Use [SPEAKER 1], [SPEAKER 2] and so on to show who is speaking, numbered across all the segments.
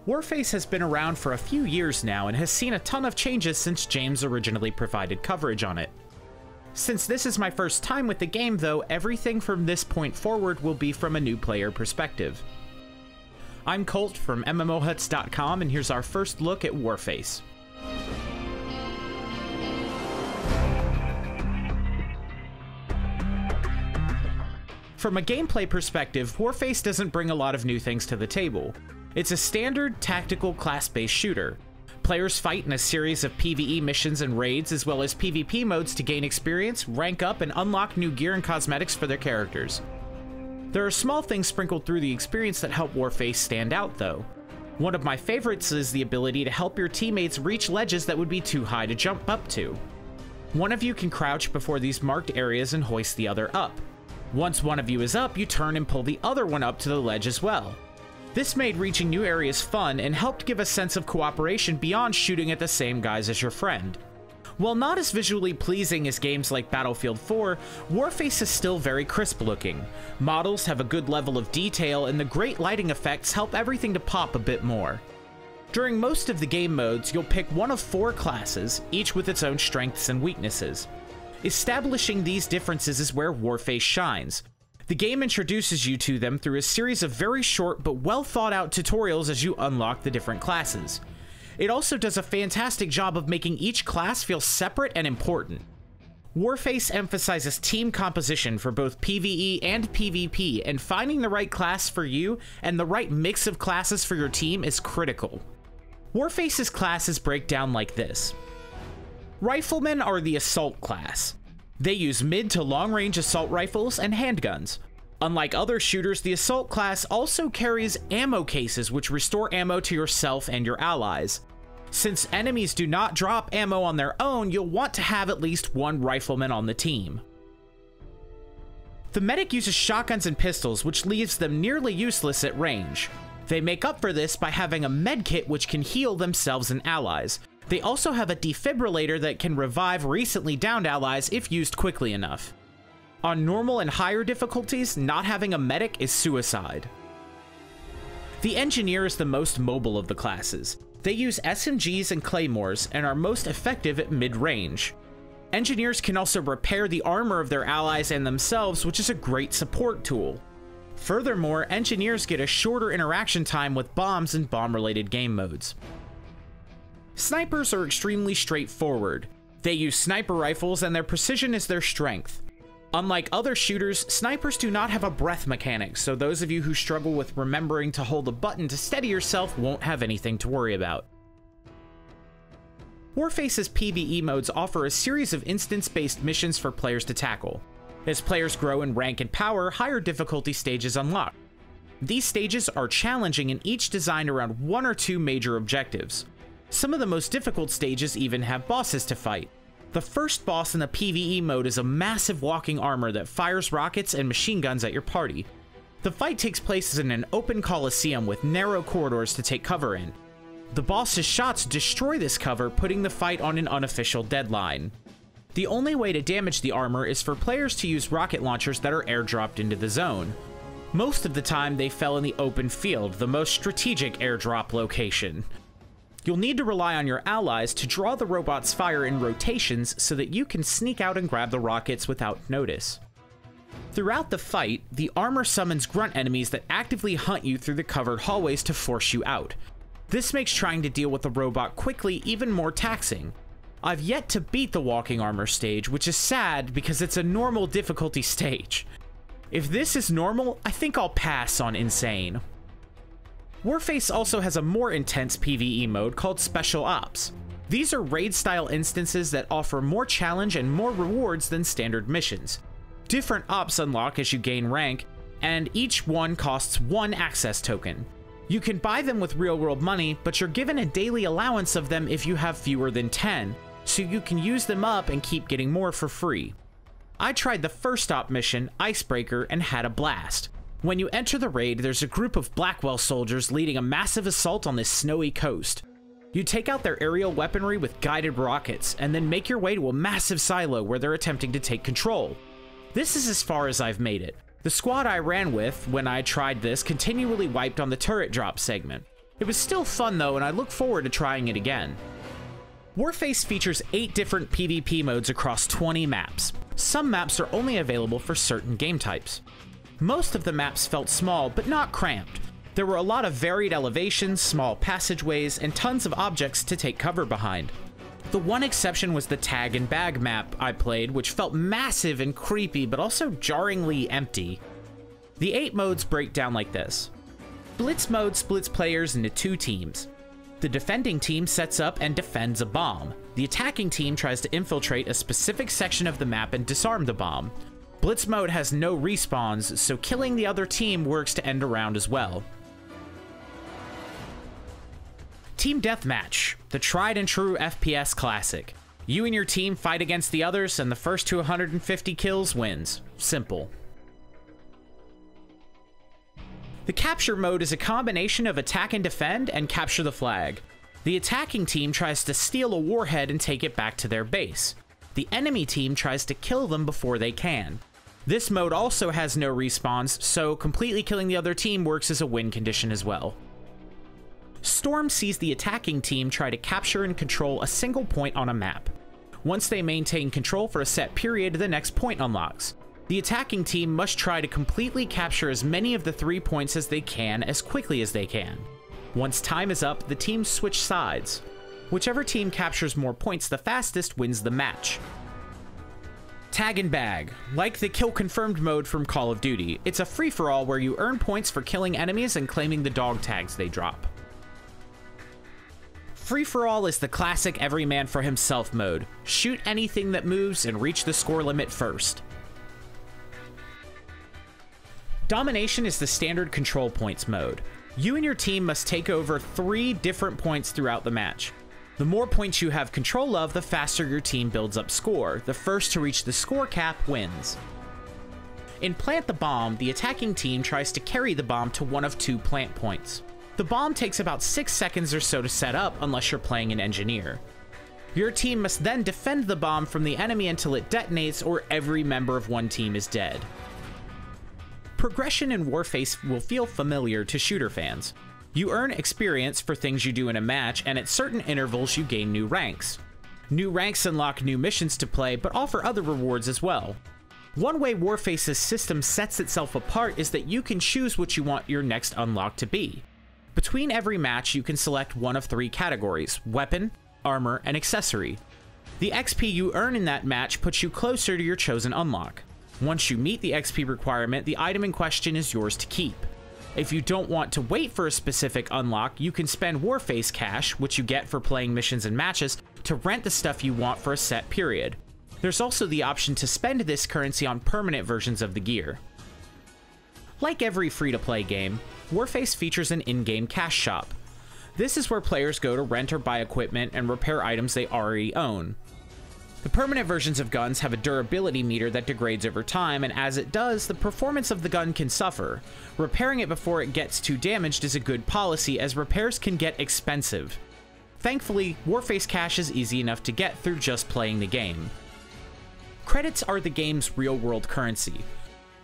[SPEAKER 1] Warface has been around for a few years now and has seen a ton of changes since James originally provided coverage on it. Since this is my first time with the game though, everything from this point forward will be from a new player perspective. I'm Colt from MMOHuts.com, and here's our first look at Warface. From a gameplay perspective, Warface doesn't bring a lot of new things to the table. It's a standard, tactical, class-based shooter. Players fight in a series of PvE missions and raids, as well as PvP modes to gain experience, rank up, and unlock new gear and cosmetics for their characters. There are small things sprinkled through the experience that help Warface stand out, though. One of my favorites is the ability to help your teammates reach ledges that would be too high to jump up to. One of you can crouch before these marked areas and hoist the other up. Once one of you is up, you turn and pull the other one up to the ledge as well. This made reaching new areas fun and helped give a sense of cooperation beyond shooting at the same guys as your friend. While not as visually pleasing as games like Battlefield 4, Warface is still very crisp looking. Models have a good level of detail, and the great lighting effects help everything to pop a bit more. During most of the game modes, you'll pick one of 4 classes, each with its own strengths and weaknesses. Establishing these differences is where Warface shines. The game introduces you to them through a series of very short but well thought out tutorials as you unlock the different classes. It also does a fantastic job of making each class feel separate and important. Warface emphasizes team composition for both PvE and PvP, and finding the right class for you and the right mix of classes for your team is critical. Warface's classes break down like this. Riflemen are the assault class. They use mid to long range assault rifles and handguns. Unlike other shooters, the assault class also carries ammo cases which restore ammo to yourself and your allies. Since enemies do not drop ammo on their own, you'll want to have at least one rifleman on the team. The medic uses shotguns and pistols, which leaves them nearly useless at range. They make up for this by having a medkit which can heal themselves and allies. They also have a defibrillator that can revive recently downed allies if used quickly enough. On normal and higher difficulties, not having a medic is suicide. The engineer is the most mobile of the classes. They use SMGs and claymores and are most effective at mid-range. Engineers can also repair the armor of their allies and themselves, which is a great support tool. Furthermore, engineers get a shorter interaction time with bombs and bomb-related game modes. Snipers are extremely straightforward. They use sniper rifles and their precision is their strength. Unlike other shooters, snipers do not have a breath mechanic, so those of you who struggle with remembering to hold a button to steady yourself won't have anything to worry about. Warface's PvE modes offer a series of instance-based missions for players to tackle. As players grow in rank and power, higher difficulty stages unlock. These stages are challenging and each designed around 1 or 2 major objectives. Some of the most difficult stages even have bosses to fight. The first boss in the PvE mode is a massive walking armor that fires rockets and machine guns at your party. The fight takes place in an open coliseum with narrow corridors to take cover in. The boss's shots destroy this cover, putting the fight on an unofficial deadline. The only way to damage the armor is for players to use rocket launchers that are airdropped into the zone. Most of the time they fell in the open field, the most strategic airdrop location. You'll need to rely on your allies to draw the robot's fire in rotations so that you can sneak out and grab the rockets without notice. Throughout the fight, the armor summons grunt enemies that actively hunt you through the covered hallways to force you out. This makes trying to deal with the robot quickly even more taxing. I've yet to beat the walking armor stage, which is sad because it's a normal difficulty stage. If this is normal, I think I'll pass on insane. Warface also has a more intense PvE mode called Special Ops. These are raid-style instances that offer more challenge and more rewards than standard missions. Different ops unlock as you gain rank, and each one costs 1 access token. You can buy them with real-world money, but you're given a daily allowance of them if you have fewer than 10, so you can use them up and keep getting more for free. I tried the first op mission, Icebreaker, and had a blast. When you enter the raid, there's a group of Blackwell soldiers leading a massive assault on this snowy coast. You take out their aerial weaponry with guided rockets, and then make your way to a massive silo where they're attempting to take control. This is as far as I've made it. The squad I ran with when I tried this continually wiped on the turret drop segment. It was still fun though, and I look forward to trying it again. Warface features 8 different PvP modes across 20 maps. Some maps are only available for certain game types. Most of the maps felt small, but not cramped. There were a lot of varied elevations, small passageways, and tons of objects to take cover behind. The one exception was the tag and bag map I played, which felt massive and creepy, but also jarringly empty. The 8 modes break down like this. Blitz mode splits players into 2 teams. The defending team sets up and defends a bomb. The attacking team tries to infiltrate a specific section of the map and disarm the bomb. Blitz mode has no respawns, so killing the other team works to end a round as well. Team Deathmatch, the tried and true FPS classic. You and your team fight against the others, and the first to 150 kills wins. Simple. The capture mode is a combination of attack and defend and capture the flag. The attacking team tries to steal a warhead and take it back to their base. The enemy team tries to kill them before they can. This mode also has no respawns, so completely killing the other team works as a win condition as well. Storm sees the attacking team try to capture and control a single point on a map. Once they maintain control for a set period, the next point unlocks. The attacking team must try to completely capture as many of the 3 points as they can as quickly as they can. Once time is up, the teams switch sides. Whichever team captures more points the fastest wins the match. Tag and bag. Like the kill confirmed mode from Call of Duty, it's a free-for-all where you earn points for killing enemies and claiming the dog tags they drop. Free-for-all is the classic every man for himself mode. Shoot anything that moves and reach the score limit first. Domination is the standard control points mode. You and your team must take over 3 different points throughout the match. The more points you have control of, the faster your team builds up score. The first to reach the score cap wins. In Plant the Bomb, the attacking team tries to carry the bomb to one of 2 plant points. The bomb takes about 6 seconds or so to set up unless you're playing an engineer. Your team must then defend the bomb from the enemy until it detonates or every member of one team is dead. Progression in Warface will feel familiar to shooter fans. You earn experience for things you do in a match, and at certain intervals you gain new ranks. New ranks unlock new missions to play, but offer other rewards as well. One way Warface's system sets itself apart is that you can choose what you want your next unlock to be. Between every match, you can select one of 3 categories: weapon, armor, and accessory. The XP you earn in that match puts you closer to your chosen unlock. Once you meet the XP requirement, the item in question is yours to keep. If you don't want to wait for a specific unlock, you can spend Warface cash, which you get for playing missions and matches, to rent the stuff you want for a set period. There's also the option to spend this currency on permanent versions of the gear. Like every free-to-play game, Warface features an in-game cash shop. This is where players go to rent or buy equipment and repair items they already own. The permanent versions of guns have a durability meter that degrades over time, and as it does, the performance of the gun can suffer. Repairing it before it gets too damaged is a good policy, as repairs can get expensive. Thankfully, Warface cash is easy enough to get through just playing the game. Credits are the game's real-world currency.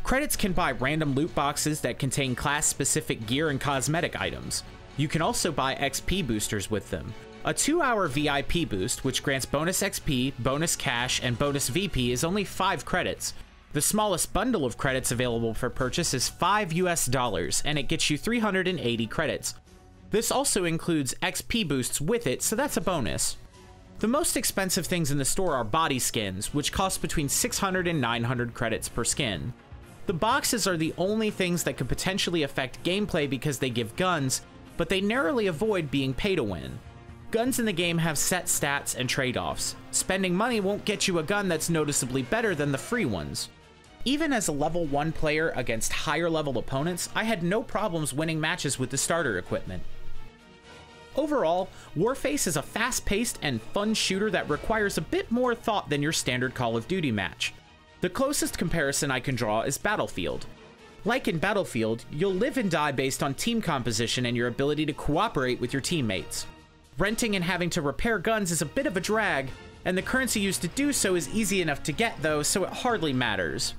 [SPEAKER 1] Credits can buy random loot boxes that contain class-specific gear and cosmetic items. You can also buy XP boosters with them. A 2-hour VIP boost, which grants bonus XP, bonus cash, and bonus VP, is only 5 credits. The smallest bundle of credits available for purchase is $5 US, and it gets you 380 credits. This also includes XP boosts with it, so that's a bonus. The most expensive things in the store are body skins, which cost between 600 and 900 credits per skin. The boxes are the only things that could potentially affect gameplay because they give guns, but they narrowly avoid being pay to win. Guns in the game have set stats and trade-offs. Spending money won't get you a gun that's noticeably better than the free ones. Even as a level 1 player against higher level opponents, I had no problems winning matches with the starter equipment. Overall, Warface is a fast-paced and fun shooter that requires a bit more thought than your standard Call of Duty match. The closest comparison I can draw is Battlefield. Like in Battlefield, you'll live and die based on team composition and your ability to cooperate with your teammates. Renting and having to repair guns is a bit of a drag, and the currency used to do so is easy enough to get though, so it hardly matters.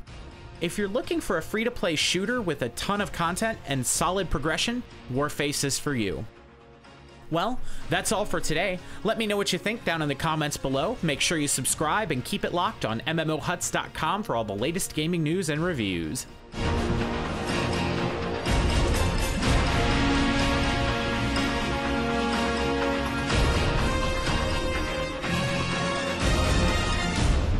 [SPEAKER 1] If you're looking for a free-to-play shooter with a ton of content and solid progression, Warface is for you. Well, that's all for today. Let me know what you think down in the comments below. Make sure you subscribe and keep it locked on MMOHuts.com for all the latest gaming news and reviews.